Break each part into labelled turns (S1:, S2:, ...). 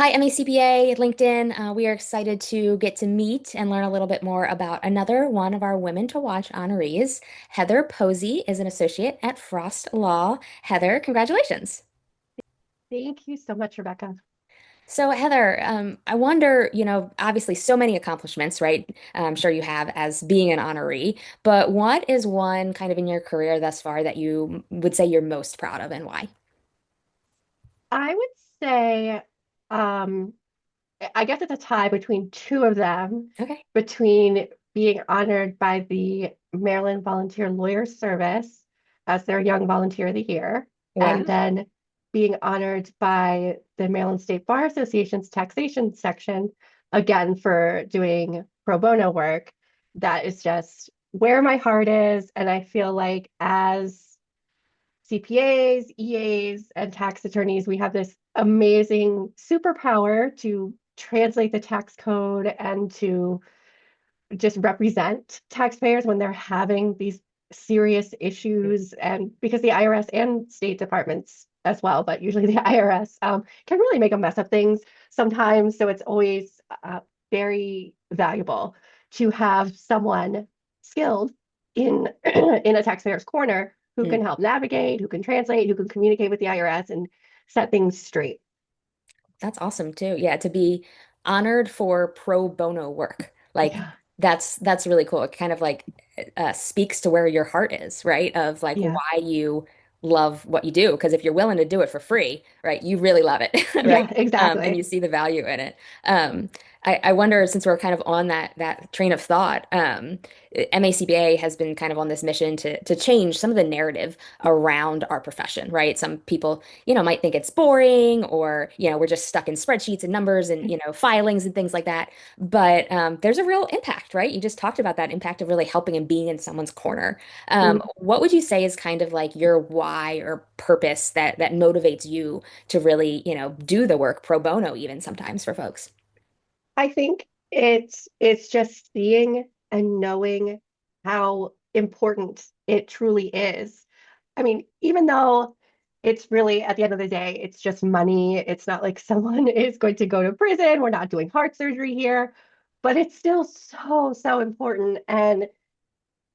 S1: Hi, MACPA, LinkedIn. We are excited to get to meet and learn a little bit more about another one of our Women to Watch honorees. Heather Posey is an associate at Frost Law. Heather, congratulations.
S2: Thank you so much, Rebecca.
S1: So, Heather, I wonder, obviously so many accomplishments, right? I'm sure you have as being an honoree, but what is one kind of in your career thus far that you would say you're most proud of and why?
S2: I would say, um, I guess it's a tie between two of them,
S1: Okay.
S2: between being honored by the Maryland Volunteer Lawyer Service as their Young Volunteer of the Year, and
S1: Wow.
S2: then being honored by the Maryland State Bar Association's taxation section, again for doing pro bono work. That is just where my heart is. And I feel like as CPAs, EAs, and tax attorneys, we have this amazing superpower to translate the tax code and to just represent taxpayers when they're having these serious issues. And because the IRS and state departments as well, but usually the IRS can really make a mess of things sometimes. So it's always very valuable to have someone skilled in in a taxpayer's corner who can help navigate, who can translate, who can communicate with the IRS and set things straight.
S1: That's awesome too. Yeah, to be honored for pro bono work. Like
S2: Yeah,
S1: that's really cool. It kind of like speaks to where your heart is, right? Of like
S2: yeah,
S1: why you love what you do. Because if you're willing to do it for free, right, you really love it, right?
S2: yeah,
S1: And you
S2: exactly.
S1: see the value in it. Um, I wonder, since we're kind of on that train of thought, MACBA has been kind of on this mission to change some of the narrative around our profession, right? Some people might think it's boring or, we're just stuck in spreadsheets and numbers and, filings and things like that. But there's a real impact, right? You just talked about that impact of really helping and being in someone's corner. What would you say is kind of like your why or purpose that motivates you to really, do the work pro bono even sometimes for folks?
S2: I think it's just seeing and knowing how important it truly is. I mean, even though it's really at the end of the day, it's just money. It's not like someone is going to go to prison. We're not doing heart surgery here, but it's still so, so important. And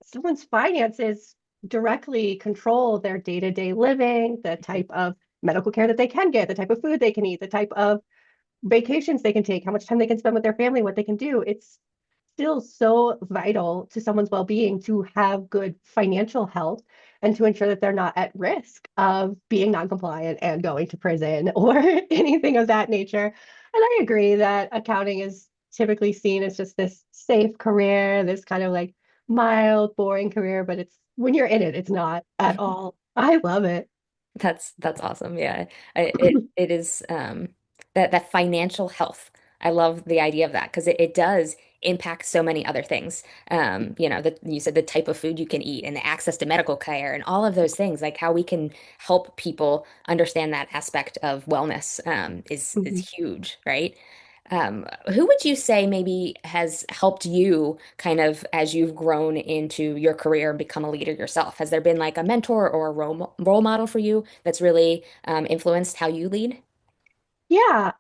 S2: someone's finances directly control their day-to-day living, the type of medical care that they can get, the type of food they can eat, the type of vacations they can take, how much time they can spend with their family, what they can do. It's still so vital to someone's well-being to have good financial health and to ensure that they're not at risk of being non-compliant and going to prison or anything of that nature. And I agree that accounting is typically seen as just this safe career, this kind of like mild, boring career, but it's when you're in it, it's not at all. I love it.
S1: That's awesome. Yeah. It is that financial health. I love the idea of that because it does impact so many other things. That you said the type of food you can eat and the access to medical care and all of those things, like how we can help people understand that aspect of wellness is
S2: Mhm.
S1: huge, right? Who would you say maybe has helped you kind of as you've grown into your career and become a leader yourself? Has there been like a mentor or a role model for you that's really influenced how you lead?
S2: Yeah,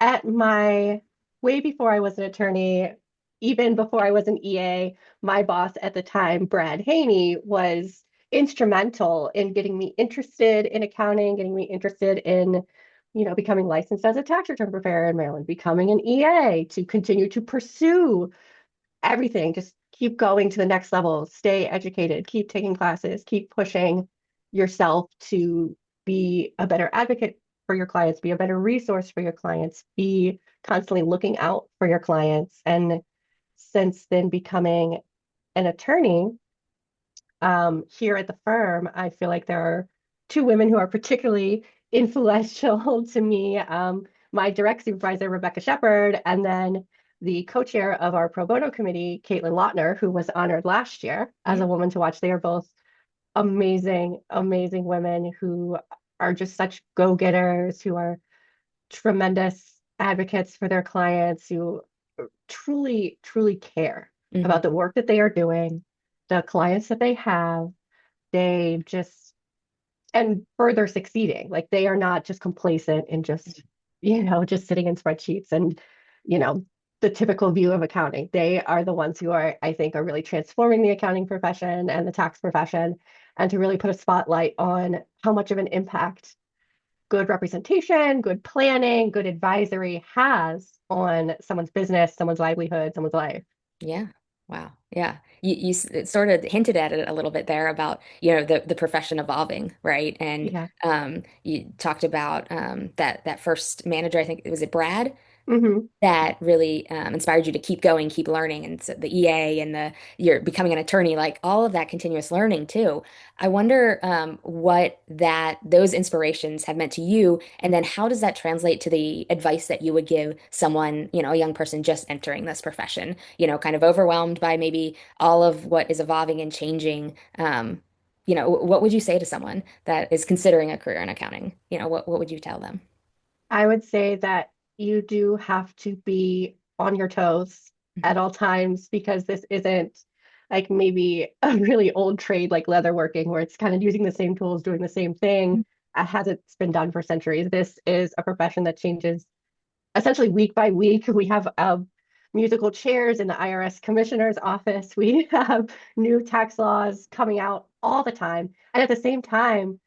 S2: at my way before I was an attorney, even before I was an EA, my boss at the time, Brad Haney, was instrumental in getting me interested in accounting, getting me interested in, becoming licensed as a tax return preparer in Maryland, becoming an EA to continue to pursue everything, just keep going to the next level, stay educated, keep taking classes, keep pushing yourself to be a better advocate for your clients, be a better resource for your clients, be constantly looking out for your clients. And since then, becoming an attorney here at the firm, I feel like there are two women who are particularly influential to me. My direct supervisor, Rebecca Shepard, and then the co-chair of our pro bono committee, Caitlin Lautner, who was honored last year as
S1: Yeah.
S2: a woman to watch. They are both amazing, amazing women who are just such go-getters, who are tremendous advocates for their clients, who truly, truly care
S1: Hmm.
S2: about the work that they are doing, the clients that they have. They just, and further succeeding. Like they are not just complacent in just, just sitting in spreadsheets and, you know, the typical view of accounting. They are the ones who are, I think, are really transforming the accounting profession and the tax profession, and to really put a spotlight on how much of an impact good representation, good planning, good advisory has on someone's business, someone's livelihood, someone's life.
S1: Yeah. Wow. Yeah. Sort of hinted at it a little bit there about, the profession evolving, right? And
S2: Yeah.
S1: you talked about that first manager, I think, was it Brad?
S2: Hmm.
S1: That really inspired you to keep going, keep learning, and so the EA and you're becoming an attorney, like all of that continuous learning too. I wonder what that those inspirations have meant to you, and then how does that translate to the advice that you would give someone, a young person just entering this profession, kind of overwhelmed by maybe all of what is evolving and changing. What would you say to someone that is considering a career in accounting? What would you tell them?
S2: I would say that you do have to be on your toes at all times, because this isn't like maybe a really old trade like leatherworking where it's kind of using the same tools, doing the same thing as it's been done for centuries. This is a profession that changes essentially week by week. We have musical chairs in the IRS commissioner's office. We have new tax laws coming out all the time. And at the same time,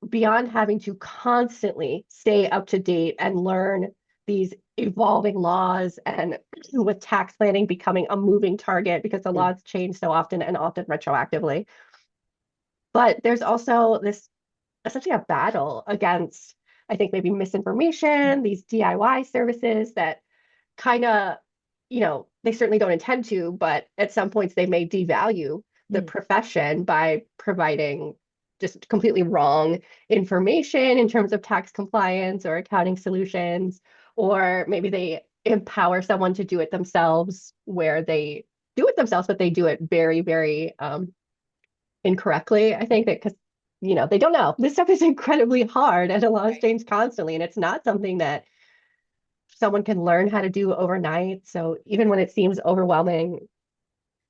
S2: beyond having to constantly stay up to date and learn these evolving laws, and with tax planning becoming a moving target because the
S1: Mm,
S2: laws change so often and often retroactively. But there's also this essentially a battle against, I think, maybe misinformation, these DIY services that kind of, they certainly don't intend to, but at some points they may devalue the
S1: mm,
S2: profession by providing just completely wrong information in terms of tax compliance or accounting solutions, or maybe they empower someone to do it themselves where they do it themselves, but they do it very, very incorrectly. I think that because they don't know. This stuff is incredibly hard and the laws
S1: right.
S2: change constantly, and it's not something that someone can learn how to do overnight. So even when it seems overwhelming,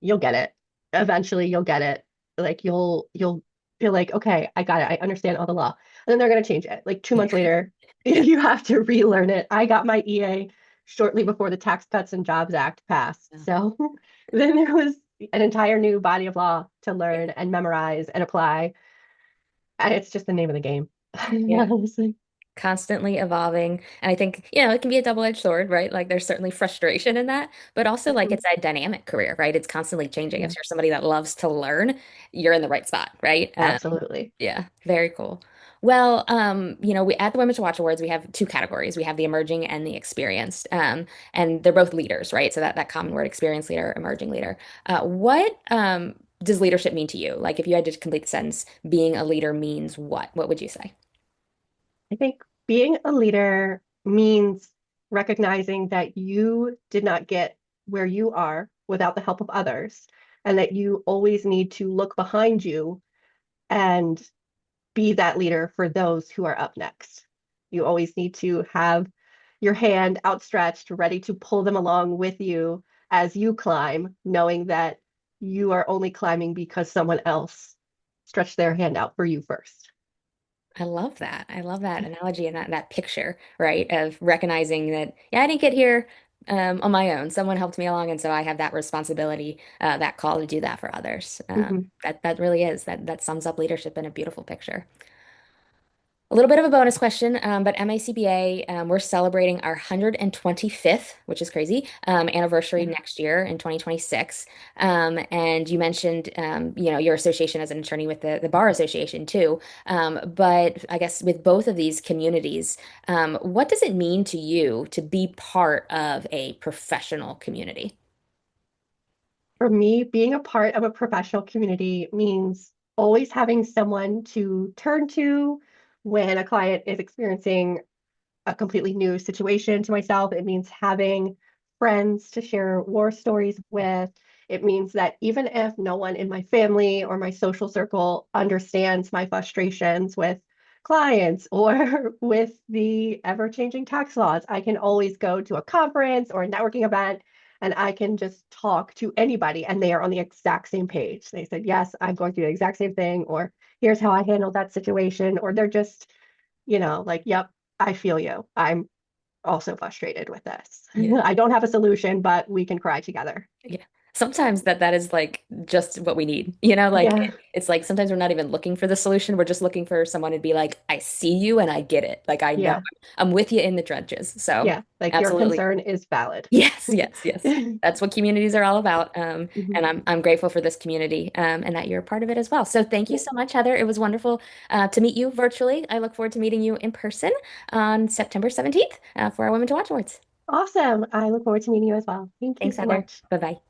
S2: you'll get it. Eventually you'll get it. Like you'll feel like, okay, I got it. I understand all the law. And then they're gonna change it. Like 2 months later,
S1: Yeah.
S2: you have to relearn it. I got my EA shortly before the Tax Cuts and Jobs Act passed.
S1: Yeah.
S2: So then there was an entire new body of law to learn and memorize and apply. And it's just the name of the game.
S1: Yeah.
S2: Honestly.
S1: Constantly evolving. And I think, it can be a double-edged sword, right? Like there's certainly frustration in that, but also like
S2: Mhm.
S1: it's a dynamic career, right? It's constantly changing.
S2: Yeah,
S1: If you're somebody that loves to learn, you're in the right spot, right?
S2: absolutely.
S1: Yeah, very cool. Well, we at the Women's Watch Awards, we have two categories. We have the emerging and the experienced. And they're both leaders, right? So that common word, experienced leader, emerging leader. What does leadership mean to you? Like if you had to complete the sentence, being a leader means what? What would you say?
S2: I think being a leader means recognizing that you did not get where you are without the help of others, and that you always need to look behind you and be that leader for those who are up next. You always need to have your hand outstretched, ready to pull them along with you as you climb, knowing that you are only climbing because someone else stretched their hand out for you first.
S1: I love that. I love that analogy and that picture, right? Of recognizing that, yeah, I didn't get here on my own. Someone helped me along, and so I have that responsibility, that call to do that for others.
S2: Mhm.
S1: That really is that sums up leadership in a beautiful picture. A little bit of a bonus question, but MACBA, we're celebrating our 125th, which is crazy, anniversary
S2: Yeah.
S1: next year in 2026. And you mentioned, your association as an attorney with the Bar Association too. But I guess with both of these communities, what does it mean to you to be part of a professional community?
S2: For me, being a part of a professional community means always having someone to turn to when a client is experiencing a completely new situation to myself. It means having friends to share war stories with. It means that even if no one in my family or my social circle understands my frustrations with clients or with the ever-changing tax laws, I can always go to a conference or a networking event and I can just talk to anybody and they are on the exact same page. They said, yes, I'm going through the exact same thing, or here's how I handled that situation, or they're just, like, yep, I feel you. I'm also frustrated with this.
S1: Yeah.
S2: I don't have a solution, but we can cry together.
S1: Yeah. Sometimes that is like just what we need. You know, like
S2: Yeah,
S1: it's like sometimes we're not even looking for the solution. We're just looking for someone to be like, I see you and I get it. Like I know
S2: yeah,
S1: I'm with you in the trenches. So
S2: yeah. Like your
S1: absolutely.
S2: concern is valid.
S1: Yes, yes, yes. That's what communities are all about.
S2: Mhm.
S1: And I'm grateful for this community, and that you're a part of it as well. So thank you
S2: Yeah.
S1: so much, Heather. It was wonderful to meet you virtually. I look forward to meeting you in person on September 17th for our Women to Watch Awards.
S2: Awesome. I look forward to meeting you as well. Thank you
S1: Thanks,
S2: so
S1: Heather.
S2: much.
S1: Bye bye.